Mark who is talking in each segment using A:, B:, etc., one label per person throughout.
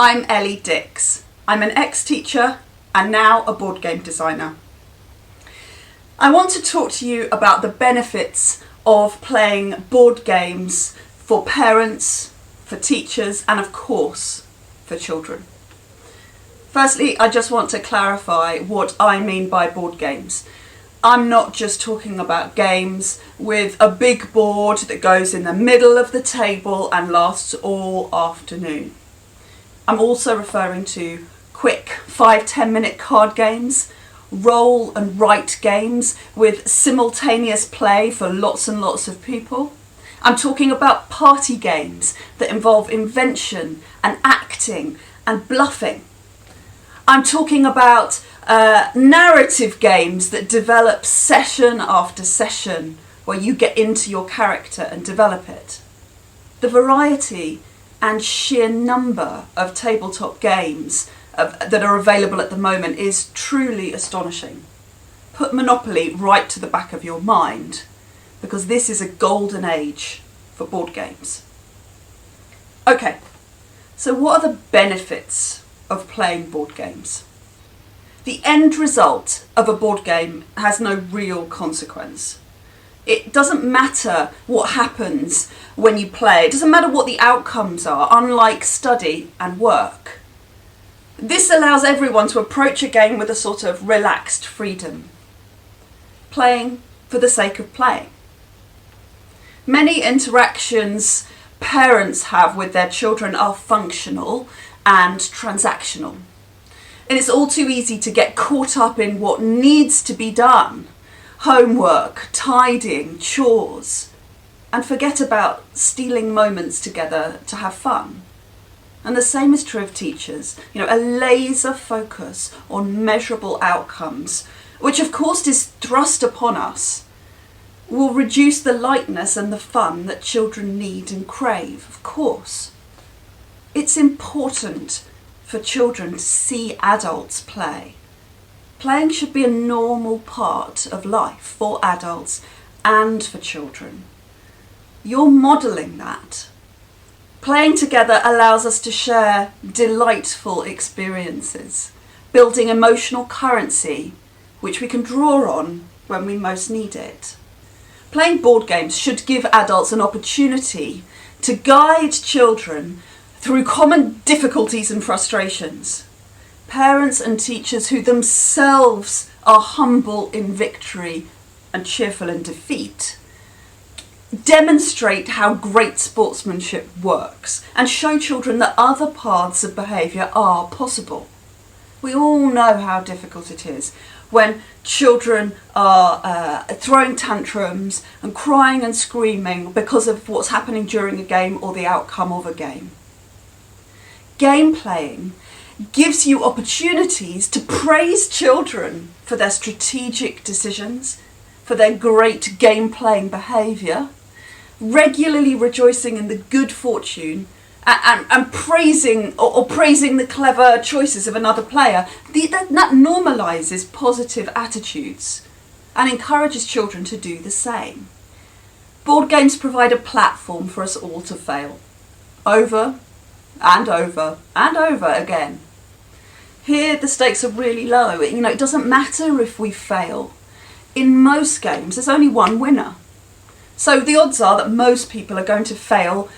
A: I'm Ellie Dix. I'm an ex-teacher and now a board game designer. I want to talk to you about the benefits of playing board games for parents, for teachers, and of course, for children. Firstly, I just want to clarify what I mean by board games. I'm not just talking about games with a big board that goes in the middle of the table and lasts all afternoon. I'm also referring to quick 5-10 minute card games, roll and write games with simultaneous play for lots and lots of people. I'm talking about party games that involve invention and acting and bluffing. I'm talking about narrative games that develop session after session, where you get into your character and develop it. The variety and sheer number of tabletop games that are available at the moment is truly astonishing. Put Monopoly right to the back of your mind, because this is a golden age for board games. Okay, so what are the benefits of playing board games? The end result of a board game has no real consequence. It doesn't matter what happens when you play. It doesn't matter what the outcomes are, unlike study and work. This allows everyone to approach a game with a sort of relaxed freedom, playing for the sake of playing. Many interactions parents have with their children are functional and transactional. And it's all too easy to get caught up in what needs to be done, homework, tidying, chores, and forget about stealing moments together to have fun. And the same is true of teachers. A laser focus on measurable outcomes, which of course is thrust upon us, will reduce the lightness and the fun that children need and crave, of course. It's important for children to see adults play. Playing should be a normal part of life for adults and for children. You're modelling that. Playing together allows us to share delightful experiences, building emotional currency, which we can draw on when we most need it. Playing board games should give adults an opportunity to guide children through common difficulties and frustrations. Parents and teachers who themselves are humble in victory and cheerful in defeat demonstrate how great sportsmanship works and show children that other paths of behaviour are possible. We all know how difficult it is when children are throwing tantrums and crying and screaming because of what's happening during a game or the outcome of a game. Game playing gives you opportunities to praise children for their strategic decisions, for their great game playing behaviour, regularly rejoicing in the good fortune and praising or praising the clever choices of another player. That normalises positive attitudes and encourages children to do the same. Board games provide a platform for us all to fail, over and over and over again. Here the stakes are really low. It doesn't matter if we fail. In most games there's only one winner. So the odds are that most people are going to fail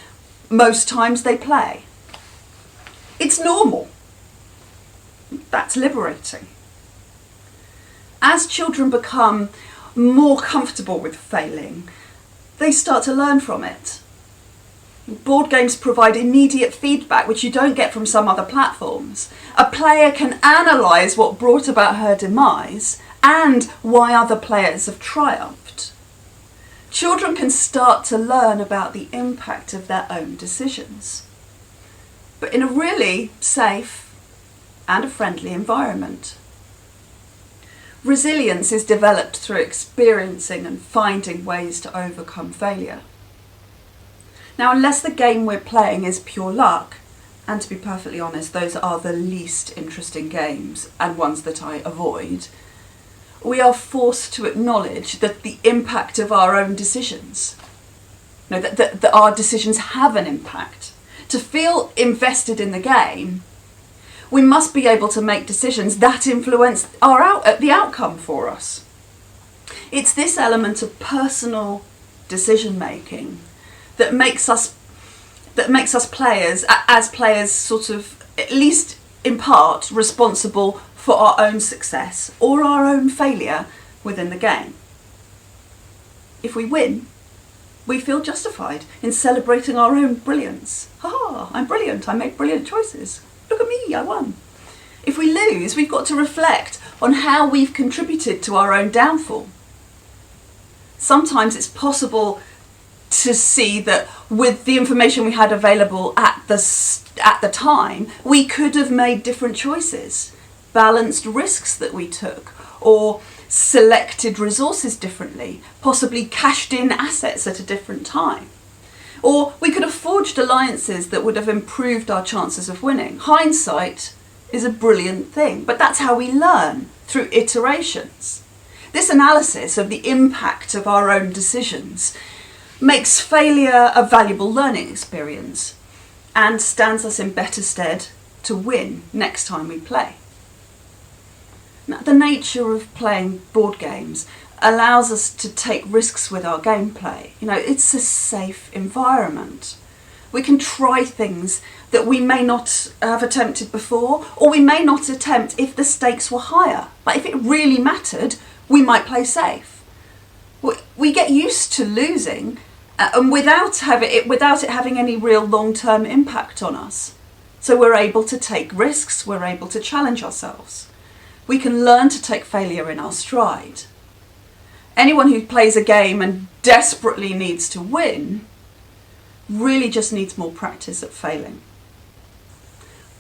A: most times they play. It's normal. That's liberating. As children become more comfortable with failing, they start to learn from it. Board games provide immediate feedback, which you don't get from some other platforms. A player can analyse what brought about her demise and why other players have triumphed. Children can start to learn about the impact of their own decisions, but in a really safe and a friendly environment. Resilience is developed through experiencing and finding ways to overcome failure. Now, unless the game we're playing is pure luck, and to be perfectly honest, those are the least interesting games and ones that I avoid, we are forced to acknowledge that the impact of our own decisions, that our decisions have an impact. To feel invested in the game, we must be able to make decisions that influence the outcome for us. It's this element of personal decision making that makes us players sort of, at least in part, responsible for our own success or our own failure within the game. If we win, we feel justified in celebrating our own brilliance. Ha! I'm brilliant, I make brilliant choices. Look at me, I won. If we lose, we've got to reflect on how we've contributed to our own downfall. Sometimes it's possible to see that with the information we had available at the time, we could have made different choices, balanced risks that we took, or selected resources differently, possibly cashed in assets at a different time. Or we could have forged alliances that would have improved our chances of winning. Hindsight is a brilliant thing, but that's how we learn, through iterations. This analysis of the impact of our own decisions makes failure a valuable learning experience and stands us in better stead to win next time we play. Now, the nature of playing board games allows us to take risks with our gameplay. It's a safe environment. We can try things that we may not have attempted before, or we may not attempt if the stakes were higher. But if it really mattered, we might play safe. We get used to losing, and without it having any real long-term impact on us. So we're able to take risks, we're able to challenge ourselves. We can learn to take failure in our stride. Anyone who plays a game and desperately needs to win really just needs more practice at failing.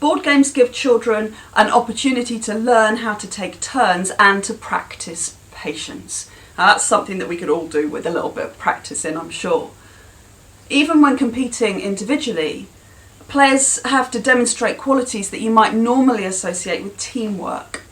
A: Board games give children an opportunity to learn how to take turns and to practice patience. Now, that's something that we could all do with a little bit of practice in, I'm sure. Even when competing individually, players have to demonstrate qualities that you might normally associate with teamwork.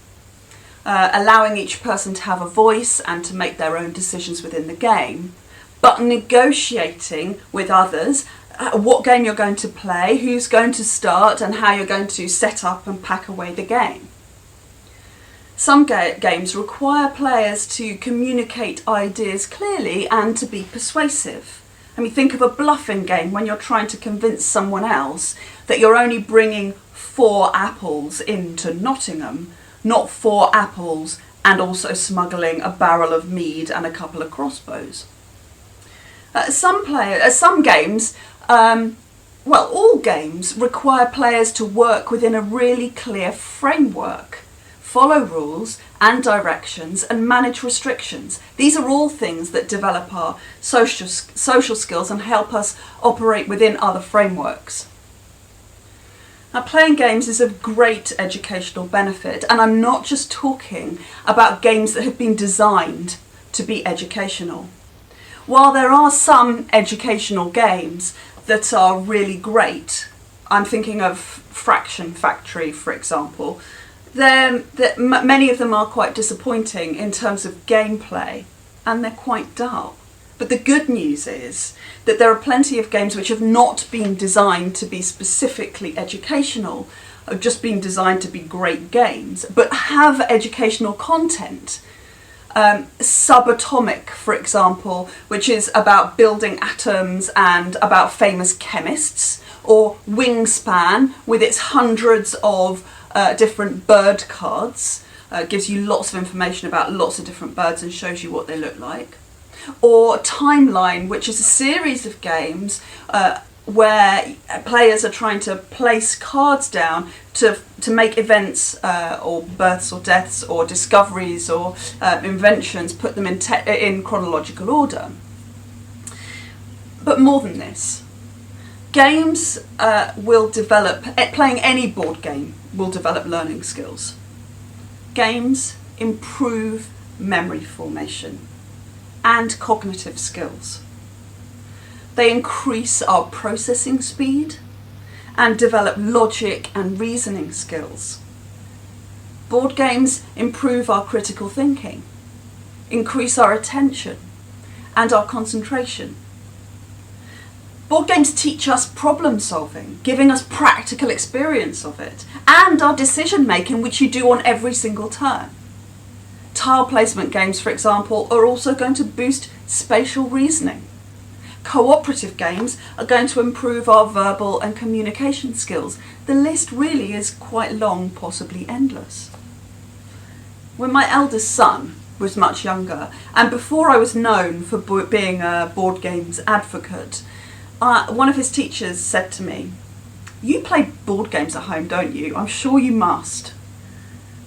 A: Allowing each person to have a voice and to make their own decisions within the game, but negotiating with others what game you're going to play, who's going to start, and how you're going to set up and pack away the game. Some games require players to communicate ideas clearly and to be persuasive. Think of a bluffing game when you're trying to convince someone else that you're only bringing 4 apples into Nottingham, not 4 apples and also smuggling a barrel of mead and a couple of crossbows. Some games, all games require players to work within a really clear framework, follow rules and directions, and manage restrictions. These are all things that develop our social skills and help us operate within other frameworks. Now, playing games is of great educational benefit, and I'm not just talking about games that have been designed to be educational. While there are some educational games that are really great, I'm thinking of Fraction Factory, for example, many of them are quite disappointing in terms of gameplay, and they're quite dull. But the good news is that there are plenty of games which have not been designed to be specifically educational, have just been designed to be great games, but have educational content. Subatomic, for example, which is about building atoms and about famous chemists, or Wingspan, with its hundreds of different bird cards, gives you lots of information about lots of different birds and shows you what they look like. Or Timeline, which is a series of games where players are trying to place cards down to make events or births or deaths or discoveries or inventions, put them in chronological order. But more than this, games will develop, playing any board game will develop learning skills. Games improve memory formation and cognitive skills. They increase our processing speed and develop logic and reasoning skills. Board games improve our critical thinking, increase our attention and our concentration. Board games teach us problem solving, giving us practical experience of it, and our decision making, which you do on every single turn. Tile placement games, for example, are also going to boost spatial reasoning. Cooperative games are going to improve our verbal and communication skills. The list really is quite long, possibly endless. When my eldest son was much younger, and before I was known for being a board games advocate, one of his teachers said to me, "You play board games at home, don't you? I'm sure you must."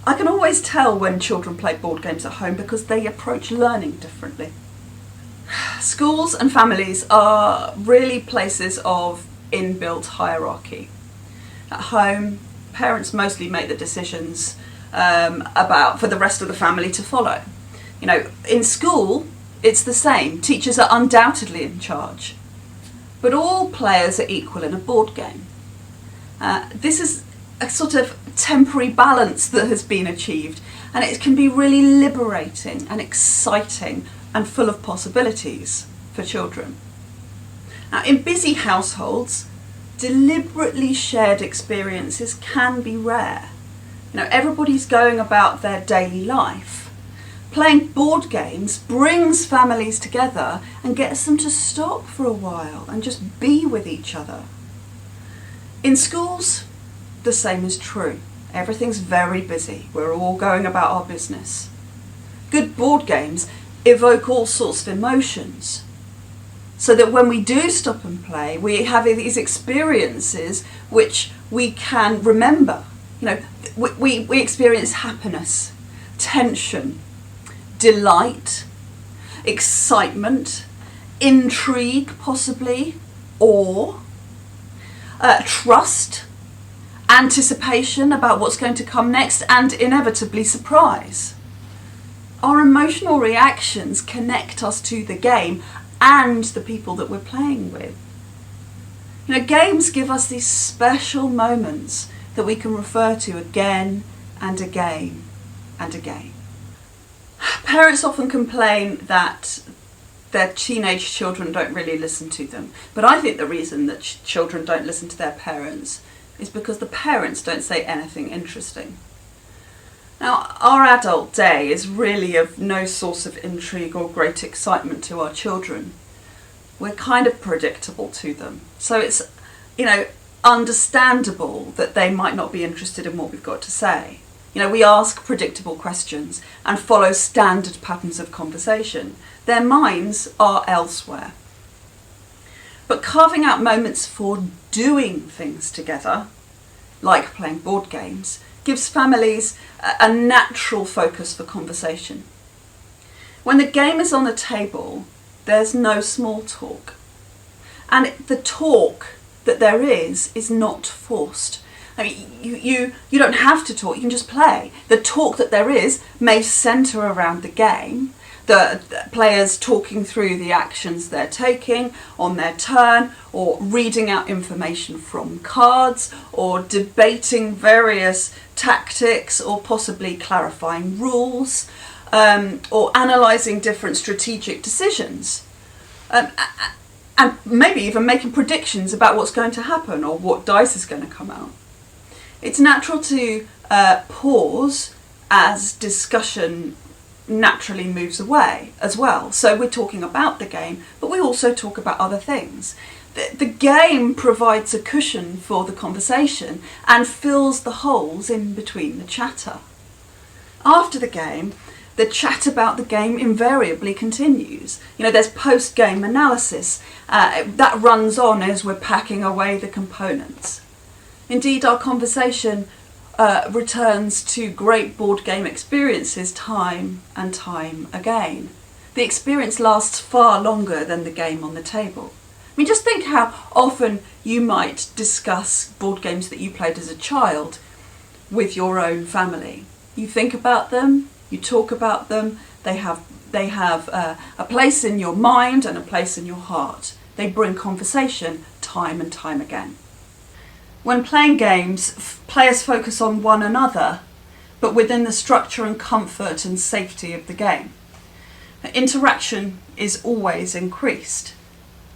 A: I can always tell when children play board games at home because they approach learning differently. Schools and families are really places of inbuilt hierarchy. At home, parents mostly make the decisions for the rest of the family to follow. In school, it's the same. Teachers are undoubtedly in charge. But all players are equal in a board game. This is a sort of temporary balance that has been achieved, and it can be really liberating and exciting and full of possibilities for children. Now, in busy households, deliberately shared experiences can be rare. Everybody's going about their daily life. Playing board games brings families together and gets them to stop for a while and just be with each other. In schools, the same is true. Everything's very busy. We're all going about our business. Good board games evoke all sorts of emotions, so that when we do stop and play, we have these experiences which we can remember. We experience happiness, tension, delight, excitement, intrigue possibly, awe, trust, anticipation about what's going to come next, and inevitably surprise. Our emotional reactions connect us to the game and the people that we're playing with. Games give us these special moments that we can refer to again and again and again. Parents often complain that their teenage children don't really listen to them, but I think the reason that children don't listen to their parents is because the parents don't say anything interesting. Now, our adult day is really of no source of intrigue or great excitement to our children. We're kind of predictable to them, so it's, understandable that they might not be interested in what we've got to say. We ask predictable questions and follow standard patterns of conversation. Their minds are elsewhere. But carving out moments for doing things together, like playing board games, gives families a natural focus for conversation. When the game is on the table, there's no small talk. And the talk that there is not forced. You don't have to talk, you can just play. The talk that there is may centre around the game, the players talking through the actions they're taking on their turn, or reading out information from cards, or debating various tactics, or possibly clarifying rules, or analysing different strategic decisions. And maybe even making predictions about what's going to happen or what dice is going to come out. It's natural to pause as discussion naturally moves away as well. So we're talking about the game, but we also talk about other things. The game provides a cushion for the conversation and fills the holes in between the chatter. After the game, the chat about the game invariably continues. There's post-game analysis that runs on as we're packing away the components. Indeed, our conversation returns to great board game experiences time and time again. The experience lasts far longer than the game on the table. Just think how often you might discuss board games that you played as a child with your own family. You think about them, you talk about them, they have a place in your mind and a place in your heart. They bring conversation time and time again. When playing games, players focus on one another, but within the structure and comfort and safety of the game. Interaction is always increased.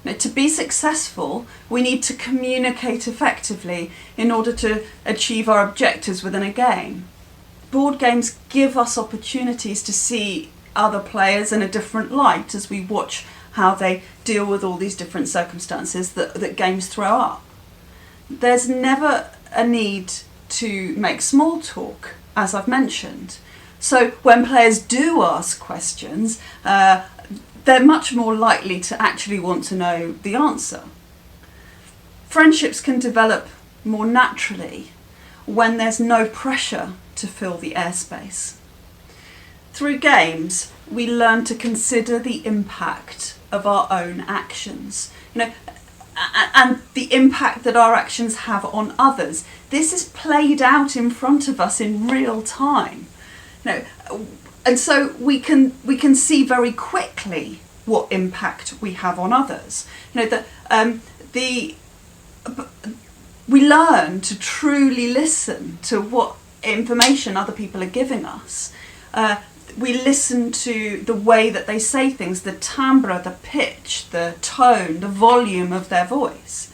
A: Now, to be successful, we need to communicate effectively in order to achieve our objectives within a game. Board games give us opportunities to see other players in a different light as we watch how they deal with all these different circumstances that games throw up. There's never a need to make small talk, as I've mentioned. So when players do ask questions, they're much more likely to actually want to know the answer. Friendships can develop more naturally when there's no pressure to fill the airspace. Through games, we learn to consider the impact of our own actions, and the impact that our actions have on others. This is played out in front of us in real time. And so we can see very quickly what impact we have on others. We learn to truly listen to what information other people are giving us. We listen to the way that they say things, the timbre, the pitch, the tone, the volume of their voice.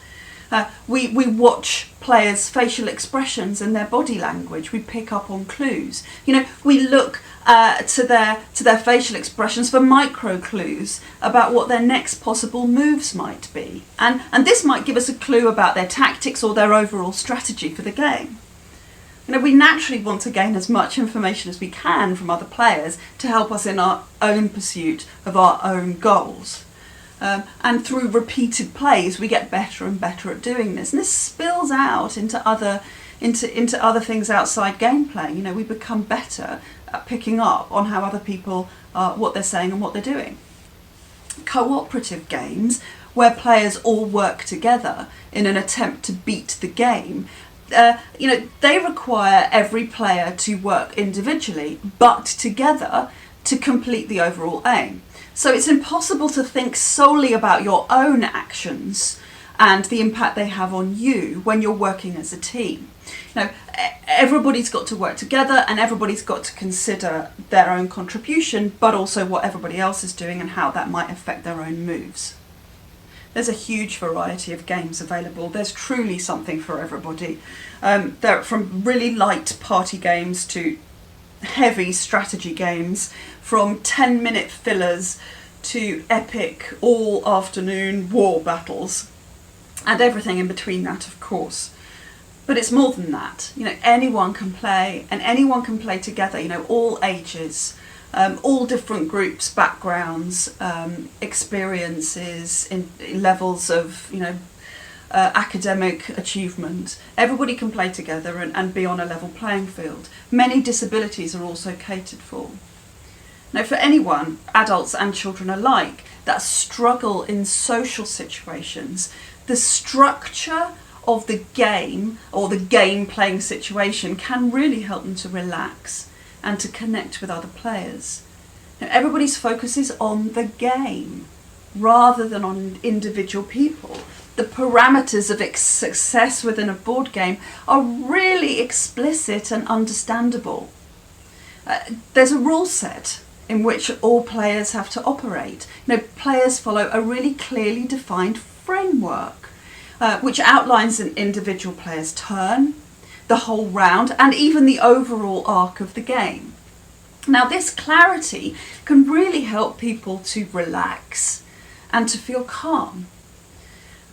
A: We watch players' facial expressions and their body language. We pick up on clues. We look to their facial expressions for micro clues about what their next possible moves might be. And this might give us a clue about their tactics or their overall strategy for the game. We naturally want to gain as much information as we can from other players to help us in our own pursuit of our own goals. And through repeated plays, we get better and better at doing this. And this spills out into other things outside gameplay. We become better at picking up on how other people what they're saying and what they're doing. Cooperative games, where players all work together in an attempt to beat the game, they require every player to work individually, but together to complete the overall aim. So it's impossible to think solely about your own actions and the impact they have on you when you're working as a team. Everybody's got to work together and everybody's got to consider their own contribution, but also what everybody else is doing and how that might affect their own moves. There's a huge variety of games available. There's truly something for everybody. There from really light party games to heavy strategy games, from 10-minute fillers to epic all-afternoon war battles, and everything in between that, of course. But it's more than that. Anyone can play, and anyone can play together. All ages. All different groups, backgrounds, experiences, in levels of academic achievement. Everybody can play together and be on a level playing field. Many disabilities are also catered for. Now, for anyone, adults and children alike, that struggle in social situations, the structure of the game or the game playing situation can really help them to relax and to connect with other players. Now, everybody's focus is on the game rather than on individual people. The parameters of success within a board game are really explicit and understandable. There's a rule set in which all players have to operate. Players follow a really clearly defined framework which outlines an individual player's turn, the whole round, and even the overall arc of the game. Now, this clarity can really help people to relax and to feel calm.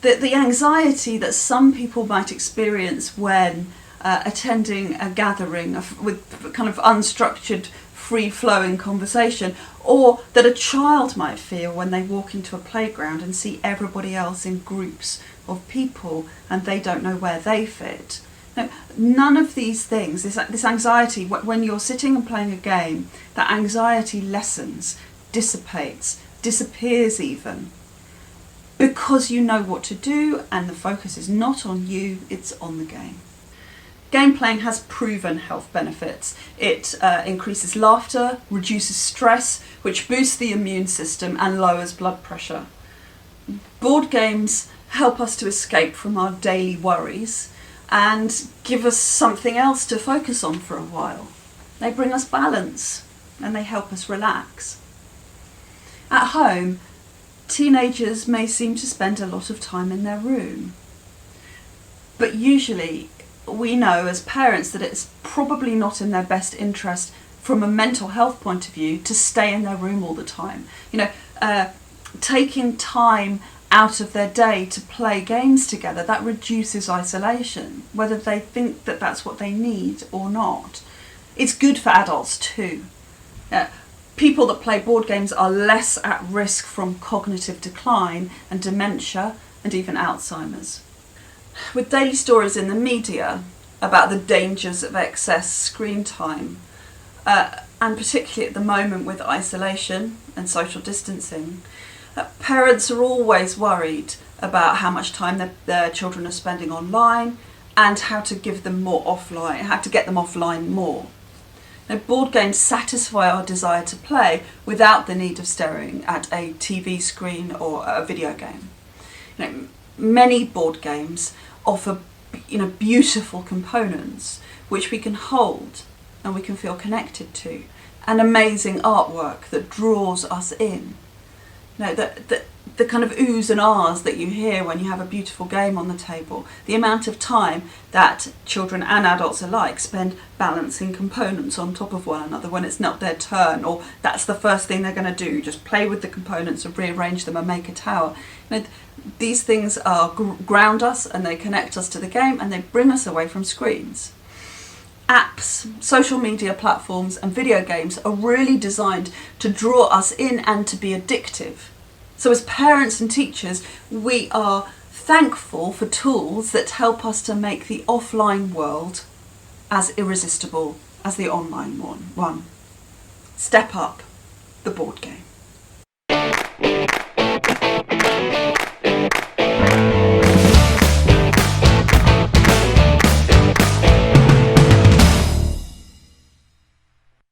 A: The anxiety that some people might experience when attending a gathering with kind of unstructured, free-flowing conversation, or that a child might feel when they walk into a playground and see everybody else in groups of people and they don't know where they fit. Now, none of these things, this anxiety, when you're sitting and playing a game, that anxiety lessens, dissipates, disappears even, because you know what to do and the focus is not on you, it's on the game. Game playing has proven health benefits. It increases laughter, reduces stress, which boosts the immune system and lowers blood pressure. Board games help us to escape from our daily worries and give us something else to focus on for a while. They bring us balance and they help us relax. At home, Teenagers may seem to spend a lot of time in their room, but usually we know as parents that it's probably not in their best interest from a mental health point of view to stay in their room all the time. Taking time out of their day to play games together, that reduces isolation, whether they think that that's what they need or not. It's good for adults too. People that play board games are less at risk from cognitive decline and dementia and even Alzheimer's. With daily stories in the media about the dangers of excess screen time, and particularly at the moment with isolation and social distancing, parents are always worried about how much time their children are spending online and how to give them more offline, how to get them offline more. Now, board games satisfy our desire to play without the need of staring at a TV screen or a video game. Many board games offer beautiful components which we can hold and we can feel connected to, and amazing artwork that draws us in. The kind of oohs and ahs that you hear when you have a beautiful game on the table, the amount of time that children and adults alike spend balancing components on top of one another when it's not their turn, or that's the first thing they're going to do, just play with the components and rearrange them and make a tower. These things ground us and they connect us to the game and they bring us away from screens. Apps, social media platforms and video games are really designed to draw us in and to be addictive. So as parents and teachers, we are thankful for tools that help us to make the offline world as irresistible as the online one. Step up the board game.